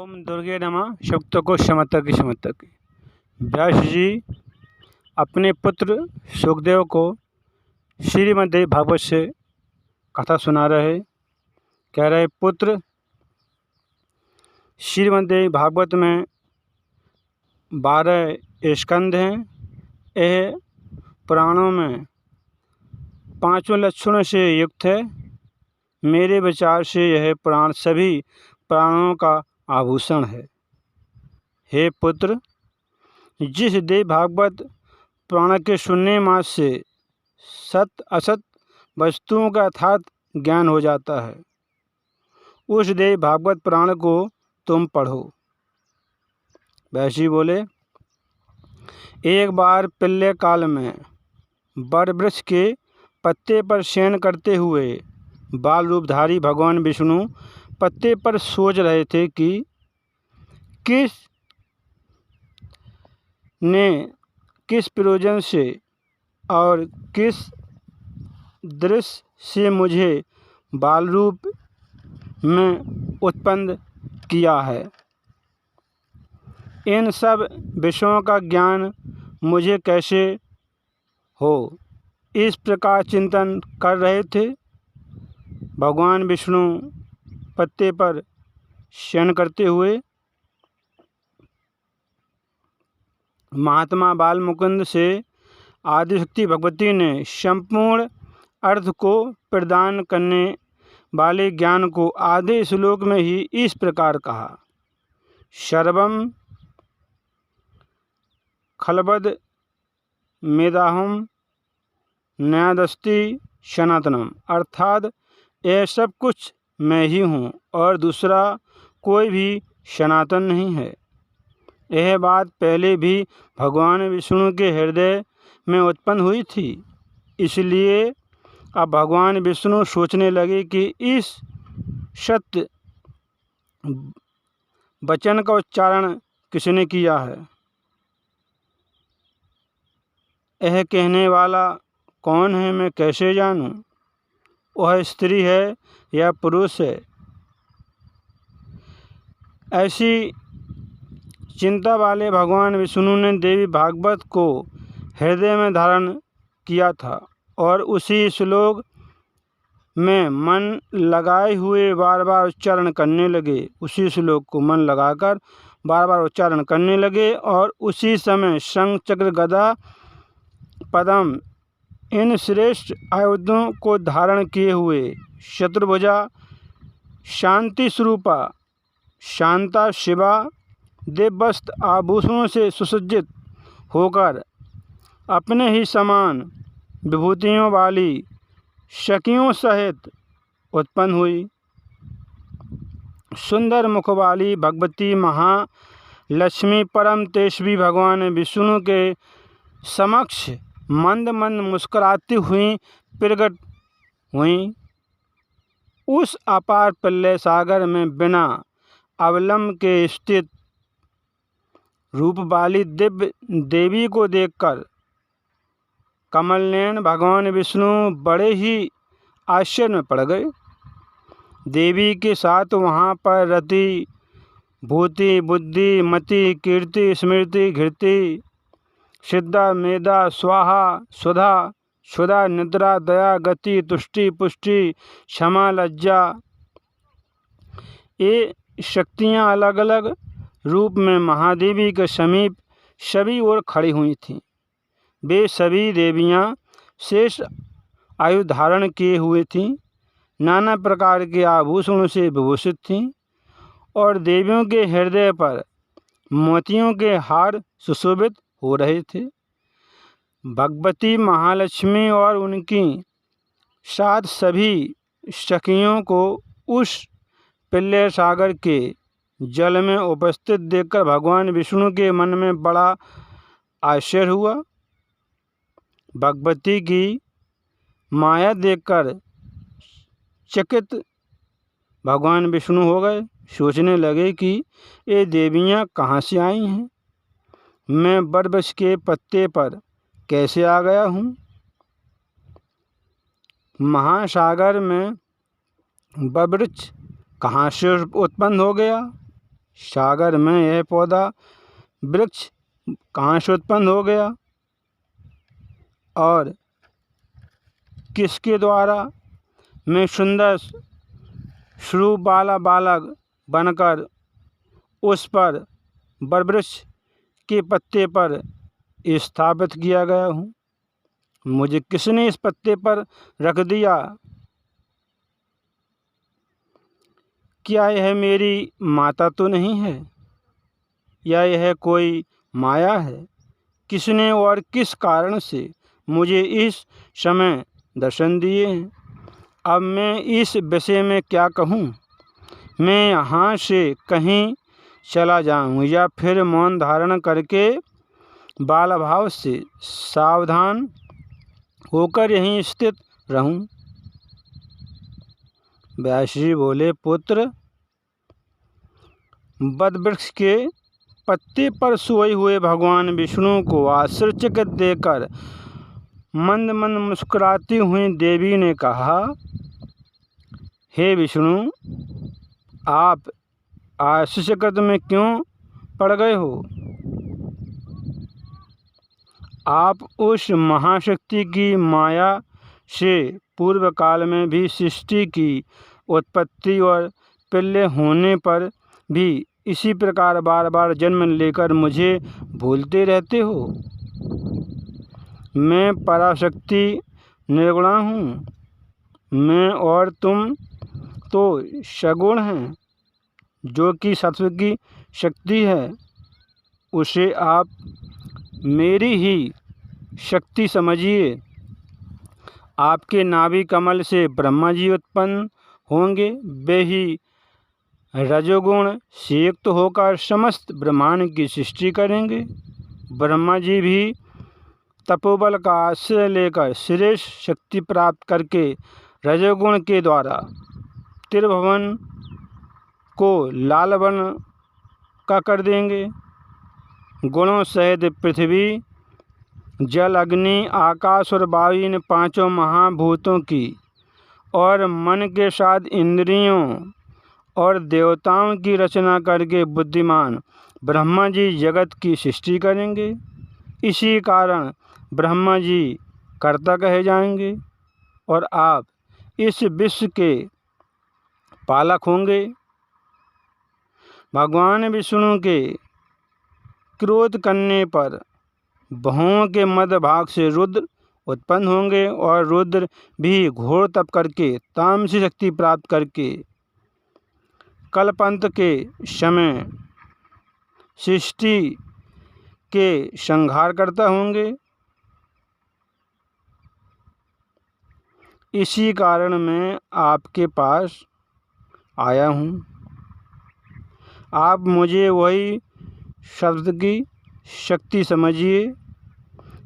ओम दुर्गे नमः। शक्तको शमतक शमतक। व्यास जी अपने पुत्र सुखदेव को श्रीमद्देवी भागवत से कथा सुना रहे। कह रहे, पुत्र, श्रीमद्देवी भागवत में 12 स्कंद हैं। यह पुराणों में 5 लक्षणों से युक्त है। मेरे विचार से यह पुराण सभी पुराणों का आभूषण है। हे पुत्र, जिस देव भागवत पुराण के सुनने मात्र से सत असत वस्तुओं का यथार्थ ज्ञान हो जाता है, उस देव भागवत पुराण को तुम पढ़ो। वैसी बोले, एक बार पिल्ले काल में बर वृक्ष के पत्ते पर शयन करते हुए बाल रूपधारी भगवान विष्णु पत्ते पर सोच रहे थे कि किस प्रयोजन से और किस दृश्य से मुझे बाल रूप में उत्पन्न किया है। इन सब विषयों का ज्ञान मुझे कैसे हो, इस प्रकार चिंतन कर रहे थे। भगवान विष्णु पत्ते पर शयन करते हुए महात्मा बाल मुकुंद से आदिशक्ति भगवती ने संपूर्ण अर्थ को प्रदान करने वाले ज्ञान को आधे श्लोक में ही इस प्रकार कहा। सर्वम खलबद मेदाहम न्यादस्ति सनातनम, अर्थात यह सब कुछ मैं ही हूँ और दूसरा कोई भी सनातन नहीं है। यह बात पहले भी भगवान विष्णु के हृदय में उत्पन्न हुई थी। इसलिए अब भगवान विष्णु सोचने लगे कि इस सत्य वचन का उच्चारण किसने किया है, यह कहने वाला कौन है, मैं कैसे जानूं, वह स्त्री है या पुरुष है। ऐसी चिंता वाले भगवान विष्णु ने देवी भागवत को हृदय में धारण किया था और उसी श्लोक में मन लगाए हुए बार बार उच्चारण करने लगे। उसी श्लोक को मन लगाकर बार बार उच्चारण करने लगे और उसी समय शंख चक्र गदा पद्म इन श्रेष्ठ आयुधों को धारण किए हुए शत्रुभुजा शांति स्वरूपा शांता शिवा दिव्यवस्त्र आभूषणों से सुसज्जित होकर अपने ही समान विभूतियों वाली सखियों सहित उत्पन्न हुई। सुंदर मुख वाली भगवती महालक्ष्मी परम तेजस्वी भगवान विष्णु के समक्ष मंद मंद मुस्कुराती हुई प्रकट हुई। उस अपार प्रलय सागर में बिना अवलंब के स्थित रूप वाली दिव्य देवी को देखकर कमलनयन भगवान विष्णु बड़े ही आश्चर्य में पड़ गए। देवी के साथ वहाँ पर रति भूति बुद्धि मति कीर्ति स्मृति घृति सिद्धा मेधा स्वाहा सुधा क्षुधा निद्रा दया गति तुष्टि पुष्टि क्षमा लज्जा, ये शक्तियाँ अलग अलग रूप में महादेवी के समीप सभी ओर खड़ी हुई थीं। वे सभी देवियाँ शेष आयु धारण किए हुए थीं, नाना प्रकार के आभूषणों से विभूषित थीं और देवियों के हृदय पर मोतियों के हार सुशोभित हो रहे थे। भगवती महालक्ष्मी और उनकी साथ सभी सखियों को उस प्रलय सागर के जल में उपस्थित देखकर भगवान विष्णु के मन में बड़ा आश्चर्य हुआ। भगवती की माया देखकर चकित भगवान विष्णु हो गए। सोचने लगे कि ये देवियाँ कहाँ से आई हैं, मैं बरवृक्ष के पत्ते पर कैसे आ गया हूँ। महासागर में बरवृक्ष कहाँ से उत्पन्न हो गया, सागर में यह पौधा वृक्ष कहाँ से उत्पन्न हो गया और किसके द्वारा मैं सुंदर स्वरूप वाला बालक बनकर उस पर बरवृक्ष के पत्ते पर स्थापित किया गया हूँ। मुझे किसने इस पत्ते पर रख दिया? क्या यह मेरी माता तो नहीं है या यह कोई माया है? किसने और किस कारण से मुझे इस समय दर्शन दिए हैं? अब मैं इस विषय में क्या कहूँ? मैं यहाँ से कहीं चला जाऊँ या फिर मौन धारण करके बाल भाव से सावधान होकर यहीं स्थित रहूं? व्यास जी बोले, पुत्र, बदवृक्ष के पत्ते पर सोए हुए भगवान विष्णु को आश्चर्यचकित देकर मंद मंद मुस्कुराती हुई देवी ने कहा, हे विष्णु, आप आश्चर्यचकित में क्यों पड़ गए हो? आप उस महाशक्ति की माया से पूर्व काल में भी सृष्टि की उत्पत्ति और प्रलय होने पर भी इसी प्रकार बार बार जन्म लेकर मुझे भूलते रहते हो। मैं पराशक्ति निर्गुणा हूँ। मैं और तुम तो सगुण हैं। जो कि सत्व की शक्ति है उसे आप मेरी ही शक्ति समझिए। आपके नाभि कमल से ब्रह्मा जी उत्पन्न होंगे। वे ही रजोगुण से युक्त होकर समस्त ब्रह्मांड की सृष्टि करेंगे। ब्रह्मा जी भी तपोबल का आश्रय लेकर श्रेष्ठ शक्ति प्राप्त करके रजोगुण के द्वारा त्रिभुवन को लाल वर्ण का कर देंगे। गुणों सहित पृथ्वी, जल, अग्नि, आकाश और वायु, इन पांचों महाभूतों की और मन के साथ इंद्रियों और देवताओं की रचना करके बुद्धिमान ब्रह्मा जी जगत की सृष्टि करेंगे। इसी कारण ब्रह्मा जी कर्ता कहे जाएंगे और आप इस विश्व के पालक होंगे। भगवान विष्णु के क्रोध करने पर भवों के मध्य भाग से रुद्र उत्पन्न होंगे और रुद्र भी घोर तप करके तामसी शक्ति प्राप्त करके कल्पांत के समय सृष्टि के संहार करता होंगे। इसी कारण मैं आपके पास आया हूँ। आप मुझे वही शब्द की शक्ति समझिए।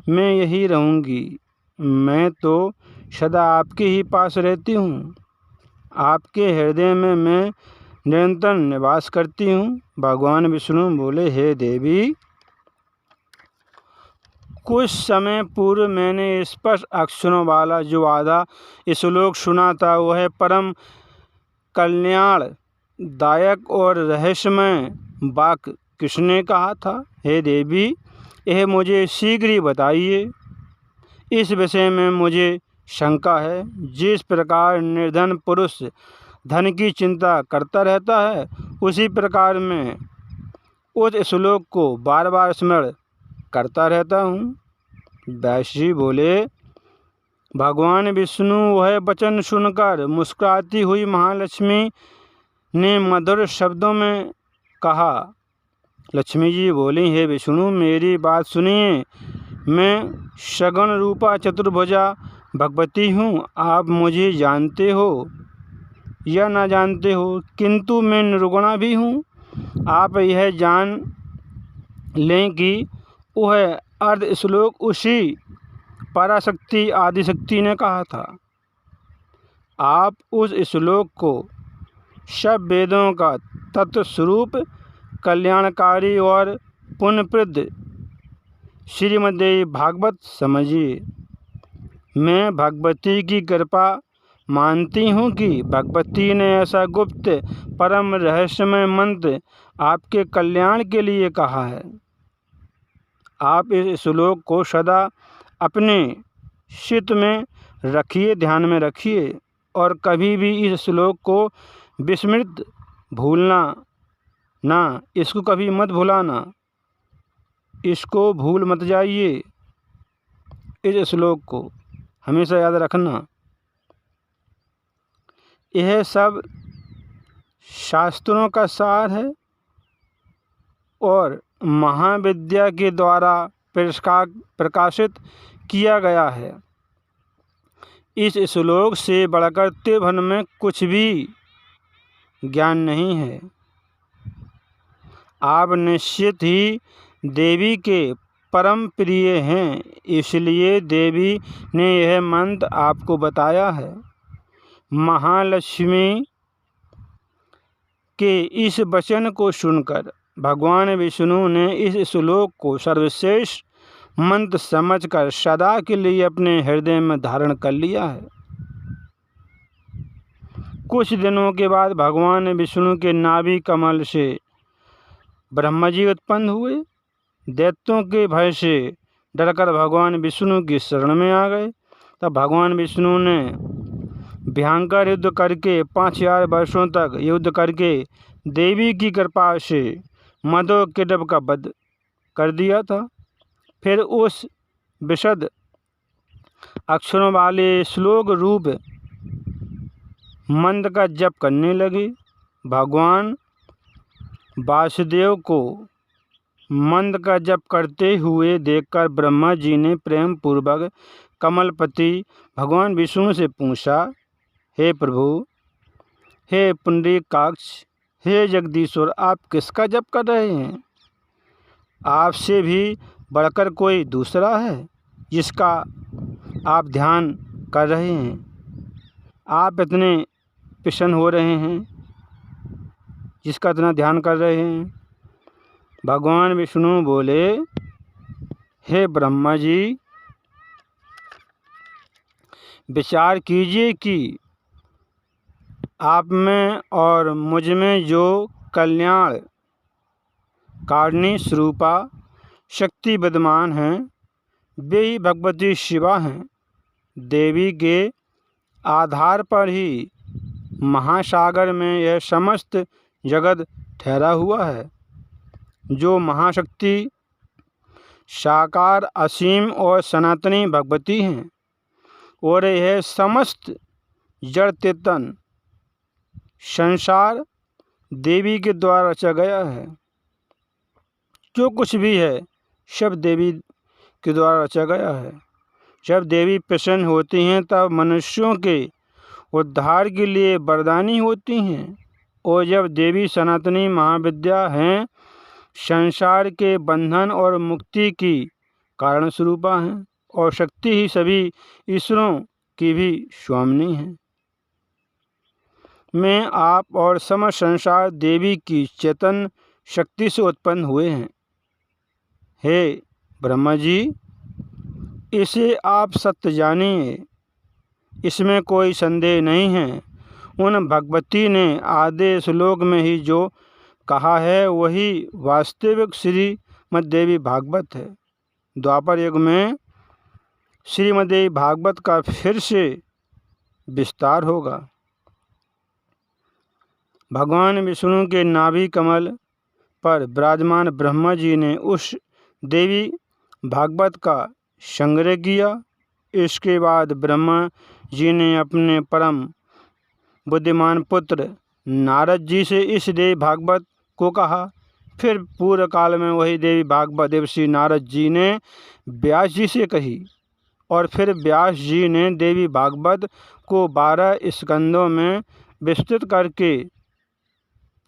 मैं यही रहूँगी। मैं तो सदा आपके ही पास रहती हूँ। आपके हृदय में मैं निरंतर निवास करती हूँ। भगवान विष्णु बोले, हे देवी, कुछ समय पूर्व मैंने स्पष्ट अक्षरों वाला जो आधा श्लोक सुना था वह परम कल्याणदायक और रहस्यमय वाक्य किसने कहा था? हे देवी, यह मुझे शीघ्र ही बताइए। इस विषय में मुझे शंका है। जिस प्रकार निर्धन पुरुष धन की चिंता करता रहता है, उसी प्रकार मैं उस श्लोक को बार बार स्मरण करता रहता हूँ। व्यास जी बोले, भगवान विष्णु वह वचन सुनकर मुस्कुराती हुई महालक्ष्मी ने मधुर शब्दों में कहा। लक्ष्मी जी बोली, हे विष्णु, मेरी बात सुनिए। मैं सगुण रूपा चतुर्भुजा भगवती हूँ। आप मुझे जानते हो या ना जानते हो, किंतु मैं निर्गुणा भी हूँ। आप यह जान लें कि वह अर्ध श्लोक उसी पराशक्ति आदिशक्ति ने कहा था। आप उस श्लोक को सब वेदों का तत्व स्वरूप कल्याणकारी और पुण्यप्रद श्रीमद्देवी भागवत समझिए। मैं भगवती की कृपा मानती हूँ कि भगवती ने ऐसा गुप्त परम रहस्यमय मंत्र आपके कल्याण के लिए कहा है। आप इस श्लोक को सदा अपने चित्त में रखिए, ध्यान में रखिए, और कभी भी इस श्लोक को विस्मृत भूलना ना, इसको कभी मत भुलाना, इसको भूल मत जाइए। इस श्लोक को हमेशा याद रखना। यह सब शास्त्रों का सार है और महाविद्या के द्वारा प्रकाशित किया गया है। इस श्लोक से बढ़कर त्रिभुवन में कुछ भी ज्ञान नहीं है। आप निश्चित ही देवी के परम प्रिय हैं, इसलिए देवी ने यह मंत्र आपको बताया है। महालक्ष्मी के इस वचन को सुनकर भगवान विष्णु ने इस श्लोक को सर्वश्रेष्ठ मंत्र समझकर सदा के लिए अपने हृदय में धारण कर लिया है। कुछ दिनों के बाद भगवान विष्णु के नाभि कमल से ब्रह्मा जी उत्पन्न हुए। दैत्यों के भय से डरकर भगवान विष्णु की शरण में आ गए। तब भगवान विष्णु ने भयंकर युद्ध करके 5000 वर्षों तक युद्ध करके देवी की कृपा से मधुकैटभ का वध कर दिया था। फिर उस विशद अक्षरों वाले श्लोक रूप मंत्र का जप करने लगे। भगवान वासुदेव को मंत्र का जप करते हुए देखकर ब्रह्मा जी ने प्रेम पूर्वक कमलपति भगवान विष्णु से पूछा, हे प्रभु, हे पुंडरीकाक्ष, हे जगदीश्वर, आप किसका जप कर रहे हैं? आपसे भी बढ़कर कोई दूसरा है जिसका आप ध्यान कर रहे हैं? आप इतने प्रसन्न हो रहे हैं, जिसका इतना ध्यान कर रहे हैं? भगवान विष्णु बोले, हे ब्रह्मा जी, विचार कीजिए कि आप में और मुझ में जो कल्याण कारिणी स्वरूपा शक्ति विद्यमान हैं, वे ही भगवती शिवा हैं। देवी के आधार पर ही महासागर में यह समस्त जगत ठहरा हुआ है। जो महाशक्ति साकार, असीम और सनातनी भगवती हैं, और यह समस्त जड़ चेतन संसार देवी के द्वारा रचा गया है। जो कुछ भी है सब देवी के द्वारा रचा गया है। जब देवी प्रसन्न होती हैं तब मनुष्यों के उद्धार के लिए वरदानी होती हैं, और जब देवी सनातनी महाविद्या हैं, संसार के बंधन और मुक्ति की कारण स्वरूपा हैं, और शक्ति ही सभी ईश्वरों की भी स्वामिनी है। मैं आप और समस्त संसार देवी की चेतन शक्ति से उत्पन्न हुए हैं। हे ब्रह्मा जी, इसे आप सत्य जानिए, इसमें कोई संदेह नहीं है। उन भगवती ने आधे श्लोक में ही जो कहा है वही वास्तविक श्रीमद् देवी भागवत है। द्वापर युग में श्रीमद् देवी भागवत का फिर से विस्तार होगा। भगवान विष्णु के नाभि कमल पर विराजमान ब्रह्मा जी ने उस देवी भागवत का संग्रह किया। इसके बाद ब्रह्मा जी ने अपने परम बुद्धिमान पुत्र नारद जी से इस देवी भागवत को कहा। फिर पूर्व काल में वही देवी भागवत देवर्षि नारद जी ने व्यास जी से कही, और फिर व्यास जी ने देवी भागवत को 12 स्कंदों में विस्तृत करके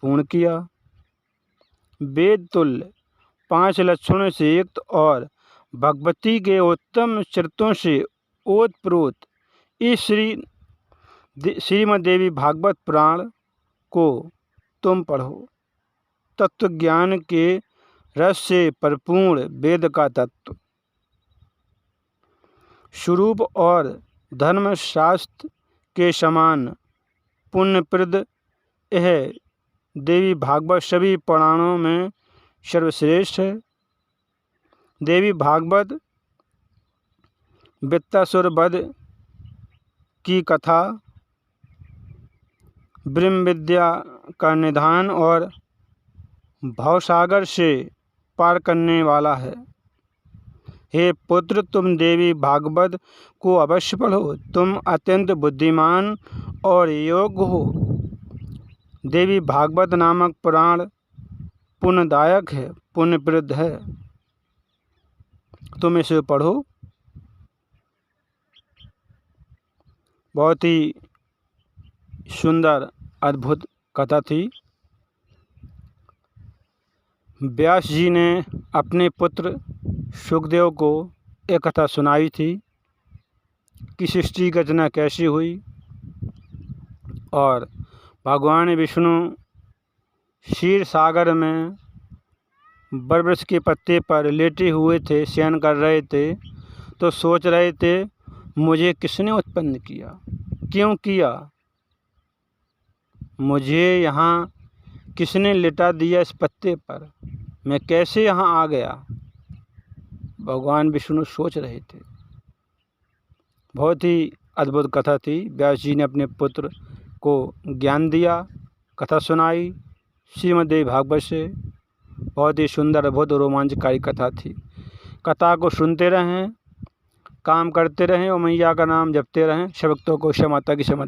पूर्ण किया। वेद तुल्य 5 लक्षणों से युक्त और भगवती के उत्तम चरित्रों से ओतप्रोत इस श्रीमद् देवी भागवत पुराण को तुम पढ़ो। तत्व ज्ञान के रस से परिपूर्ण वेद का तत्व स्वरूप और धर्मशास्त्र के समान पुण्यप्रद यह देवी भागवत सभी पुराणों में सर्वश्रेष्ठ है। देवी भागवत वृत्तासुर वध की कथा, ब्रह्म विद्या का निधान और भवसागर से पार करने वाला है। हे पुत्र, तुम देवी भागवत को अवश्य पढ़ो। तुम अत्यंत बुद्धिमान और योग्य हो। देवी भागवत नामक पुराण पुण्यदायक है, पुण्यप्रद है। तुम इसे पढ़ो। बहुत ही सुंदर अद्भुत कथा थी। व्यास जी ने अपने पुत्र सुखदेव को एक कथा सुनाई थी कि सृष्टि की रचना कैसी हुई, और भगवान विष्णु क्षीर सागर में बरवृक्ष के पत्ते पर लेटे हुए थे, शयन कर रहे थे, तो सोच रहे थे मुझे किसने उत्पन्न किया, क्यों किया, मुझे यहाँ किसने लिटा दिया इस पत्ते पर, मैं कैसे यहाँ आ गया। भगवान विष्णु सोच रहे थे। बहुत ही अद्भुत कथा थी। व्यास जी ने अपने पुत्र को ज्ञान दिया, कथा सुनाई श्रीमद् देवी भागवत से। बहुत ही सुंदर, बहुत रोमांचकारी कथा थी। कथा को सुनते रहें, काम करते रहें और मैया का नाम जपते रहें। सब भक्तों को क्षमा माता की क्षमा।